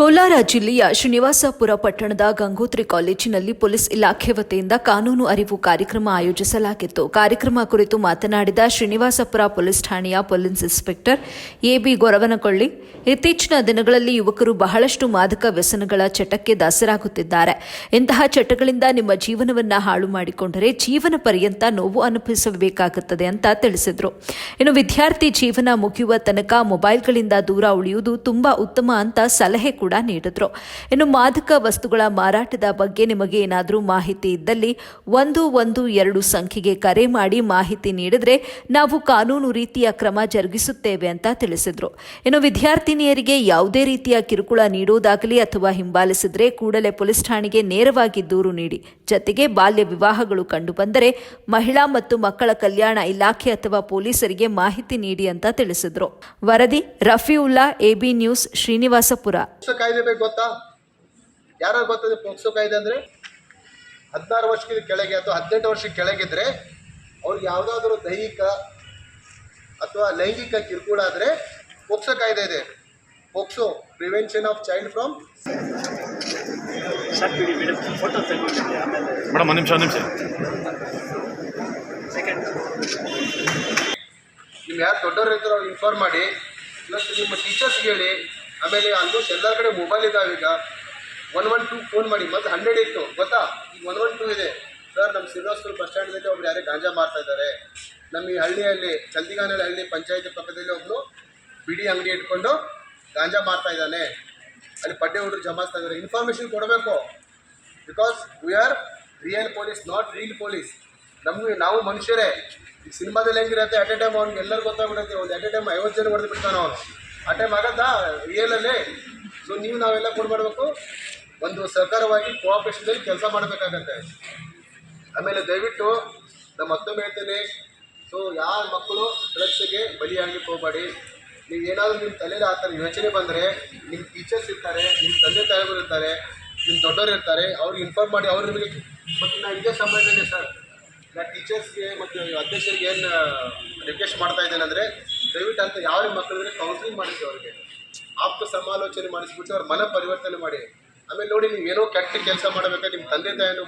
ಕೋಲಾರ ಜಿಲ್ಲೆಯ ಶ್ರೀನಿವಾಸಪುರ ಪಟ್ಟಣದ ಗಂಗೋತ್ರಿ ಕಾಲೇಜಿನಲ್ಲಿ ಪೊಲೀಸ್ ಇಲಾಖೆ ವತಿಯಿಂದ ಕಾನೂನು ಅರಿವು ಕಾರ್ಯಕ್ರಮ ಆಯೋಜಿಸಲಾಗಿತ್ತು. ಕಾರ್ಯಕ್ರಮ ಕುರಿತು ಮಾತನಾಡಿದ ಶ್ರೀನಿವಾಸಪುರ ಪೊಲೀಸ್ ಠಾಣೆಯ ಪೊಲೀಸ್ ಇನ್ಸ್ಪೆಕ್ಟರ್ ಎಬಿ ಗೊರವನಕೊಳ್ಳಿ, ಇತ್ತೀಚಿನ ದಿನಗಳಲ್ಲಿ ಯುವಕರು ಬಹಳಷ್ಟು ಮಾದಕ ವ್ಯಸನಗಳ ಚಟಕ್ಕೆ ದಾಸರಾಗುತ್ತಿದ್ದಾರೆ. ಇಂತಹ ಚಟಗಳಿಂದ ನಿಮ್ಮ ಜೀವನವನ್ನ ಹಾಳು ಮಾಡಿಕೊಂಡರೆ ಜೀವನ ಪರ್ಯಂತ ನೋವು ಅನುಭವಿಸಬೇಕಾಗುತ್ತದೆ ಅಂತ ತಿಳಿಸಿದರು. ಇನ್ನು ವಿದ್ಯಾರ್ಥಿ ಜೀವನ ಮುಗಿಯುವ ತನಕ ಮೊಬೈಲ್ಗಳಿಂದ ದೂರ ಉಳಿಯುವುದು ತುಂಬಾ ಉತ್ತಮ ಅಂತ ಸಲಹೆ ಕೂಡ ನೀಡಿದ್ರು. ಇನ್ನು ಮಾದಕ ವಸ್ತುಗಳ ಮಾರಾಟದ ಬಗ್ಗೆ ನಿಮಗೆ ಏನಾದರೂ ಮಾಹಿತಿ ಇದ್ದಲ್ಲಿ 112 ಸಂಖ್ಯೆಗೆ ಕರೆ ಮಾಡಿ ಮಾಹಿತಿ ನೀಡಿದ್ರೆ ನಾವು ಕಾನೂನು ರೀತಿಯ ಕ್ರಮ ಜರುಗಿಸುತ್ತೇವೆ ಅಂತ ತಿಳಿಸಿದ್ರು. ಇನ್ನು ವಿದ್ಯಾರ್ಥಿನಿಯರಿಗೆ ಯಾವುದೇ ರೀತಿಯ ಕಿರುಕುಳ ನೀಡುವುದಾಗಲಿ ಅಥವಾ ಹಿಂಬಾಲಿಸಿದ್ರೆ ಕೂಡಲೇ ಪೊಲೀಸ್ ಠಾಣೆಗೆ ನೇರವಾಗಿ ದೂರು ನೀಡಿ. ಜತೆಗೆ ಬಾಲ್ಯ ವಿವಾಹಗಳು ಕಂಡುಬಂದರೆ ಮಹಿಳಾ ಮತ್ತು ಮಕ್ಕಳ ಕಲ್ಯಾಣ ಇಲಾಖೆ ಅಥವಾ ಪೊಲೀಸರಿಗೆ ಮಾಹಿತಿ ನೀಡಿ ಅಂತ ತಿಳಿಸಿದ್ರು. ವರದಿ ರಫೀವುಲ್ಲಾ, ಎಬಿ ನ್ಯೂಸ್, ಶ್ರೀನಿವಾಸಪುರ. ಕಾಯ್ದೆ ಬೇಕು ಗೊತ್ತಾ? ಯಾರು ಗೊತ್ತದೆ ಪೋಕ್ಸೋ ಕಾಯ್ದೆ ಅಂದರೆ 16 ವರ್ಷದ ಕೆಳಗೆ ಅಥವಾ 18 ವರ್ಷದ ಕೆಳಗಿದ್ರೆ ಅವ್ರಿಗೆ ಯಾವುದಾದ್ರೂ ದೈಹಿಕ ಅಥವಾ ಲೈಂಗಿಕ ಕಿರುಕುಳ ಆದರೆ ಪೋಕ್ಸೋ ಕಾಯ್ದೆ ಇದೆ. POCSO, prevention of child from. Madam ಒಂದು ನಿಮಿಷ ನಿಮ್ಮ ಯಾರು ದೊಡ್ಡವರು ಇರ್ತಾರೋ ಅವ್ರು ಇನ್ಫಾರ್ಮ್ ಮಾಡಿ, ಪ್ಲಸ್ ನಿಮ್ಮ ಟೀಚರ್ಸ್ಗೆ ಹೇಳಿ. ಆಮೇಲೆ ಆಲ್ಮೋಸ್ಟ್ ಎಲ್ಲ ಕಡೆ ಮೊಬೈಲ್ ಇದ್ದಾವೆ. ಈಗ 112 ಫೋನ್ ಮಾಡಿ. ಮೊದಲು 100 ಇತ್ತು ಗೊತ್ತಾ, ಈಗ 112 ಇದೆ. ಸರ್, ನಮ್ಮ ಶ್ರೀನಿವಾಸಪುರ ಬಸ್ ಸ್ಟ್ಯಾಂಡ್ದಲ್ಲಿ ಒಬ್ರು ಯಾರೇ ಗಾಂಜಾ ಮಾಡ್ತಾ ಇದ್ದಾರೆ. ನಮ್ಮ ಈ ಹಳ್ಳಿಯಲ್ಲಿ ಚಲ್ದಿಗಾನಹಳ್ಳಿ ಹಳ್ಳಿ ಪಂಚಾಯತಿ ಪಕ್ಕದಲ್ಲಿ ಒಬ್ಬರು ಬಿಡಿ ಅಂಗಡಿ ಇಟ್ಕೊಂಡು ಗಾಂಜಾ ಮಾಡ್ತಾ ಇದ್ದಾನೆ. ಅಲ್ಲಿ ಪಡ್ಡೆ ಹುಡುಗರು ಜಮಾಯಿಸ್ತಾ ಇದ್ದಾರೆ. ಇನ್ಫಾರ್ಮೇಷನ್ ಕೊಡಬೇಕು. Because we are real police, not reel police. ನಾವು ಮನುಷ್ಯರೇ. ಈ ಸಿನಿಮಾದಲ್ಲಿ ಹೆಂಗಿರುತ್ತೆ, ಅಟ್ ಎ ಟೈಮ್ ಅವ್ನಿಗೆ ಎಲ್ಲರೂ ಗೊತ್ತಾಗ್ಬಿಡುತ್ತೆ. ಒಂದು ಅಟ್ ಎ ಟೈಮ್ 50 ಜನ ಹೊಡೆದು ಬಿಡ್ತಾನೆ ಅವನು. ಆ ಟೈಮ್ ಆಗತ್ತಾ ರಿಯಲಲ್ಲಿ? ಸೊ ನಾವೆಲ್ಲ ಕೊಡ್ಬಾರ್ಬೇಕು. ಒಂದು ಸರ್ಕಾರವಾಗಿ ಕೋಆಪ್ರೇಷನ್ದಲ್ಲಿ ಕೆಲಸ ಮಾಡಬೇಕಾಗತ್ತೆ. ಆಮೇಲೆ ದಯವಿಟ್ಟು ನಮ್ಮ ಮತ್ತೊಮ್ಮೆ ಹೇಳ್ತೇನೆ, ಸೊ ಯಾವ ಮಕ್ಕಳು ಡ್ರಗ್ಸ್ಗೆ ಬಲಿಯಾಗಲಿಕ್ಕೆ ಹೋಗಬೇಡಿ. ನೀವು ಏನಾದರೂ ನಿಮ್ಮ ತಲೆಯಲ್ಲಿ ಆ ಥರ ಯೋಚನೆ ಬಂದರೆ ನಿಮ್ಮ ಟೀಚರ್ಸ್ ಇರ್ತಾರೆ, ನಿಮ್ಮ ತಂದೆ ತಾಯಿಗಳು ಇರ್ತಾರೆ, ನಿಮ್ಮ ದೊಡ್ಡವರು ಇರ್ತಾರೆ, ಅವ್ರಿಗೆ ಇನ್ಫಾರ್ಮ್ ಮಾಡಿ. ಅವ್ರ ನಿಮಗೆ ಮತ್ತು ನಾನು ಇದೇ ಸಮಯದಲ್ಲಿ ಸರ್, ನಾನು ಟೀಚರ್ಸ್ಗೆ ಮತ್ತು ಅಧ್ಯಕ್ಷರಿಗೆ ಏನು ರಿಕ್ವೆಸ್ಟ್ ಮಾಡ್ತಾ ಇದ್ದೇನೆ ಅಂದರೆ, ದಯವಿಟ್ಟು ಅಂತ ಯಾವ ಮಕ್ಕಳಿದ್ರೆ ಕೌನ್ಸಿಲಿಂಗ್ ಮಾಡಿಸಿ, ಅವ್ರಿಗೆ ಆಪ್ತ ಸಮಾಲೋಚನೆ ಮಾಡಿಸ್ಬಿಟ್ಟು ಅವ್ರ ಮನ ಪರಿವರ್ತನೆ ಮಾಡಿ. ಆಮೇಲೆ ನೋಡಿ, ನೀವೇನೋ ಕೆಟ್ಟ ಕೆಲಸ ಮಾಡಬೇಕಾದ್ರೆ ನಿಮ್ಮ ತಂದೆ ತಾಯಿನೂ